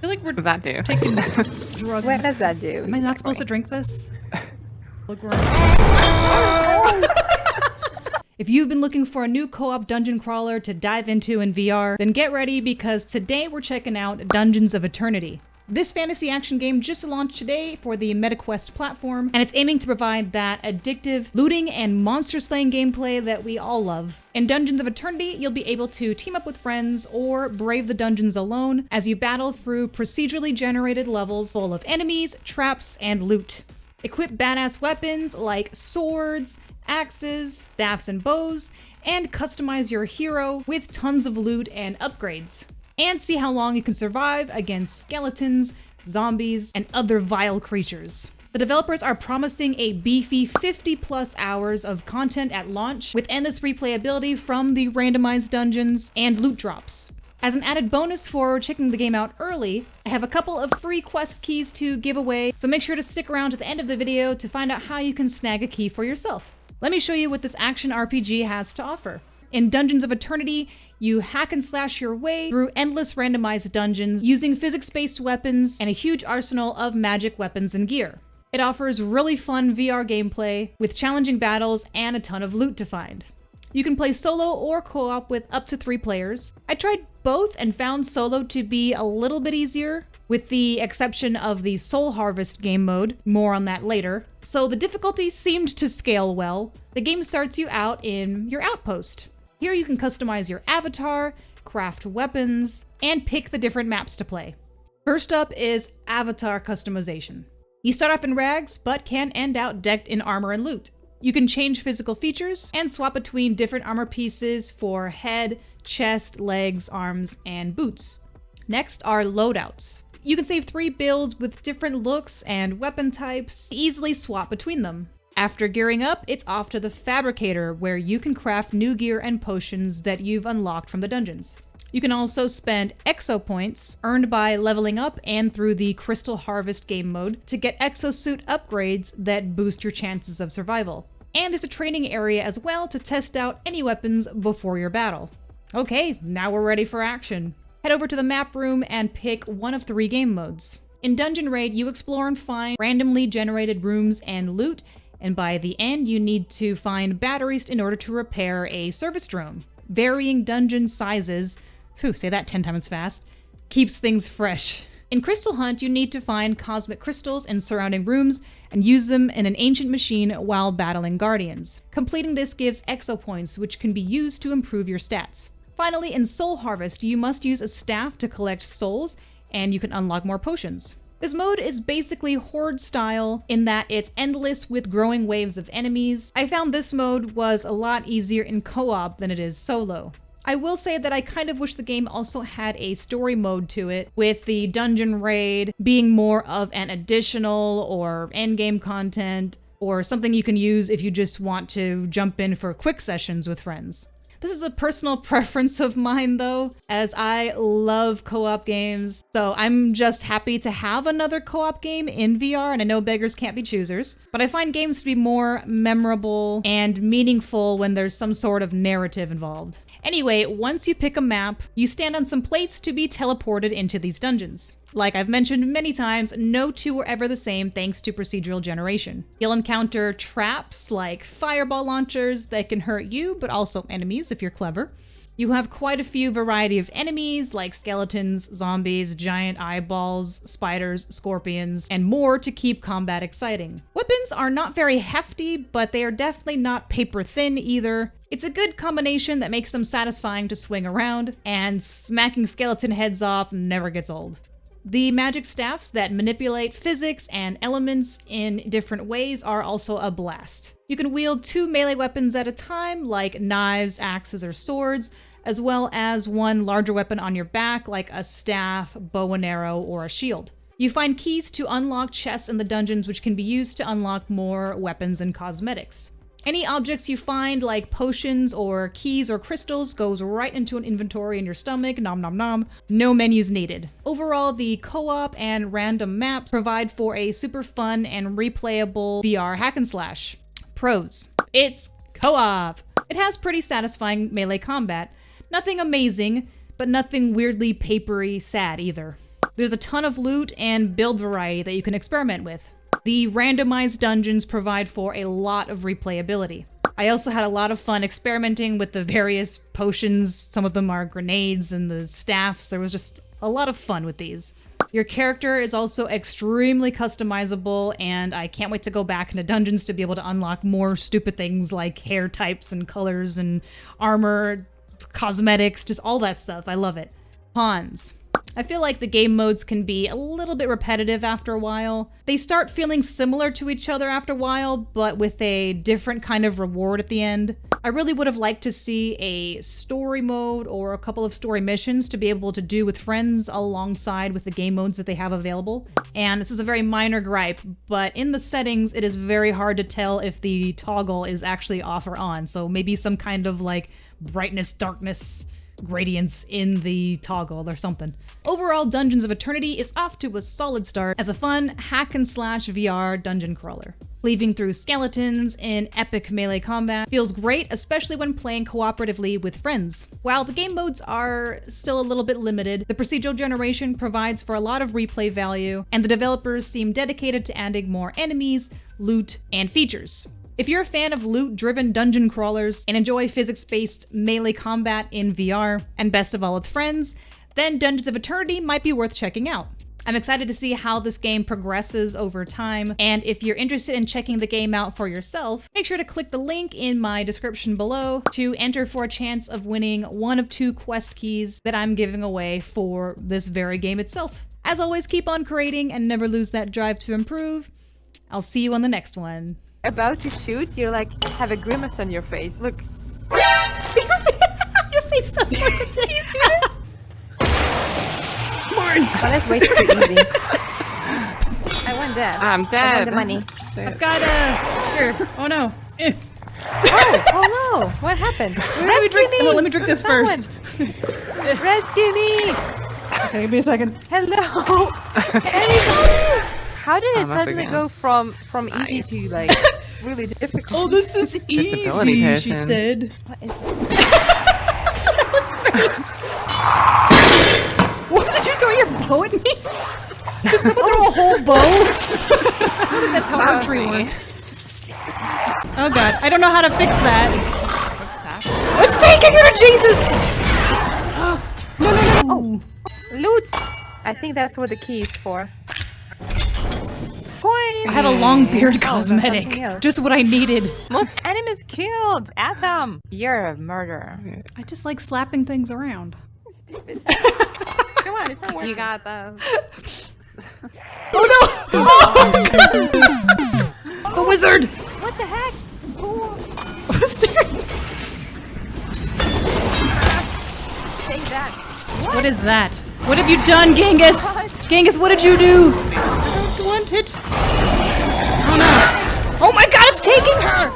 feel like we're What does that do? taking drugs. What does that do? Am I not supposed to drink this? Look where If you've been looking for a new co-op dungeon crawler to dive into in VR, then get ready because today we're checking out Dungeons of Eternity. This fantasy action game just launched today for the MetaQuest platform, and it's aiming to provide that addictive looting and monster slaying gameplay that we all love. In Dungeons of Eternity, you'll be able to team up with friends or brave the dungeons alone as you battle through procedurally generated levels full of enemies, traps, and loot. Equip badass weapons like swords, axes, staffs, and bows, and customize your hero with tons of loot and upgrades. And see how long you can survive against skeletons, zombies, and other vile creatures. The developers are promising a beefy 50+ hours of content at launch with endless replayability from the randomized dungeons and loot drops. As an added bonus for checking the game out early, I have a couple of free quest keys to give away, so make sure to stick around to the end of the video to find out how you can snag a key for yourself. Let me show you what this action RPG has to offer. In Dungeons of Eternity, you hack and slash your way through endless randomized dungeons using physics-based weapons and a huge arsenal of magic weapons and gear. It offers really fun VR gameplay with challenging battles and a ton of loot to find. You can play solo or co-op with up to 3 players. I tried both and found solo to be a little bit easier, with the exception of the Soul Harvest game mode, more on that later. So the difficulty seemed to scale well. The game starts you out in your outpost. Here you can customize your avatar, craft weapons, and pick the different maps to play. First up is avatar customization. You start off in rags, but can end out decked in armor and loot. You can change physical features and swap between different armor pieces for head, chest, legs, arms, and boots. Next are loadouts. You can save 3 builds with different looks and weapon types, easily swap between them. After gearing up, it's off to the Fabricator, where you can craft new gear and potions that you've unlocked from the dungeons. You can also spend exo points, earned by leveling up and through the Crystal Harvest game mode, to get exosuit upgrades that boost your chances of survival. And there's a training area as well to test out any weapons before your battle. Okay, now we're ready for action. Head over to the map room and pick one of 3 game modes. In Dungeon Raid, you explore and find randomly generated rooms and loot, and by the end, you need to find batteries in order to repair a service drone. Varying dungeon sizes, say that 10 times fast, keeps things fresh. In Crystal Hunt, you need to find cosmic crystals in surrounding rooms and use them in an ancient machine while battling guardians. Completing this gives exo points, which can be used to improve your stats. Finally, in Soul Harvest, you must use a staff to collect souls, and you can unlock more potions. This mode is basically Horde style in that it's endless with growing waves of enemies. I found this mode was a lot easier in co-op than it is solo. I will say that I kind of wish the game also had a story mode to it, with the dungeon raid being more of an additional or endgame content, or something you can use if you just want to jump in for quick sessions with friends. This is a personal preference of mine though, as I love co-op games, so I'm just happy to have another co-op game in VR, and I know beggars can't be choosers, but I find games to be more memorable and meaningful when there's some sort of narrative involved. Anyway, once you pick a map, you stand on some plates to be teleported into these dungeons. Like I've mentioned many times, no 2 are ever the same thanks to procedural generation. You'll encounter traps like fireball launchers that can hurt you, but also enemies if you're clever. You have quite a few variety of enemies like skeletons, zombies, giant eyeballs, spiders, scorpions, and more to keep combat exciting. Weapons are not very hefty, but they are definitely not paper thin either. It's a good combination that makes them satisfying to swing around, and smacking skeleton heads off never gets old. The magic staffs that manipulate physics and elements in different ways are also a blast. You can wield 2 melee weapons at a time, like knives, axes, or swords, as well as 1 larger weapon on your back, like a staff, bow and arrow, or a shield. You find keys to unlock chests in the dungeons, which can be used to unlock more weapons and cosmetics. Any objects you find, like potions or keys or crystals, goes right into an inventory in your stomach, nom nom nom. No menus needed. Overall, the co-op and random maps provide for a super fun and replayable VR hack and slash. Pros: it's co-op. It has pretty satisfying melee combat. Nothing amazing, but nothing weirdly papery sad either. There's a ton of loot and build variety that you can experiment with. The randomized dungeons provide for a lot of replayability. I also had a lot of fun experimenting with the various potions. Some of them are grenades and the staffs. There was just a lot of fun with these. Your character is also extremely customizable, and I can't wait to go back into dungeons to be able to unlock more stupid things like hair types and colors and armor, cosmetics, just all that stuff. I love it. Cons. I feel like the game modes can be a little bit repetitive after a while. They start feeling similar to each other after a while, but with a different kind of reward at the end. I really would have liked to see a story mode or a couple of story missions to be able to do with friends alongside with the game modes that they have available. And this is a very minor gripe, but in the settings, it is very hard to tell if the toggle is actually off or on. So maybe some kind of like brightness, darkness, gradients in the toggle or something. Overall, Dungeons of Eternity is off to a solid start as a fun hack-and-slash VR dungeon crawler. Cleaving through skeletons in epic melee combat feels great, especially when playing cooperatively with friends. While the game modes are still a little bit limited, the procedural generation provides for a lot of replay value, and the developers seem dedicated to adding more enemies, loot, and features. If you're a fan of loot-driven dungeon crawlers and enjoy physics-based melee combat in VR, and best of all with friends, then Dungeons of Eternity might be worth checking out. I'm excited to see how this game progresses over time, and if you're interested in checking the game out for yourself, make sure to click the link in my description below to enter for a chance of winning one of 2 quest keys that I'm giving away for this very game itself. As always, keep on creating and never lose that drive to improve. I'll see you on the next one. About to shoot, you like have a grimace on your face. Look. Your face does look ridiculous. Well, that's way too easy. I won that. I'm I dead. won the money. I've got here. Oh no. Oh no! What happened? Let me drink. Well, let me drink this Someone. first. Rescue me! Okay, give me a second. Hello! Anybody? How did it I'm up suddenly again. go from easy to like really difficult? Oh, this is Disability easy, she person. said. What is That was great. What, did you throw your bow at me? Did someone throw a whole bow? I don't think that's how archery works. Oh god, I don't know how to fix that. It's taking her to Jesus! No. loot? I think that's what the key is for. Coin! I have a long beard Oh, that's something cosmetic. else. Just what I needed. Most enemies killed! Atom! You're a murderer. I just like slapping things around. Stupid. Come on, it's not working. You got those. Oh no! Oh! The wizard! What the heck? What's there? Take that. What is that? What have you done, Genghis? What? Genghis, what did you do? I don't want it. Oh no. Oh my god, it's taking her!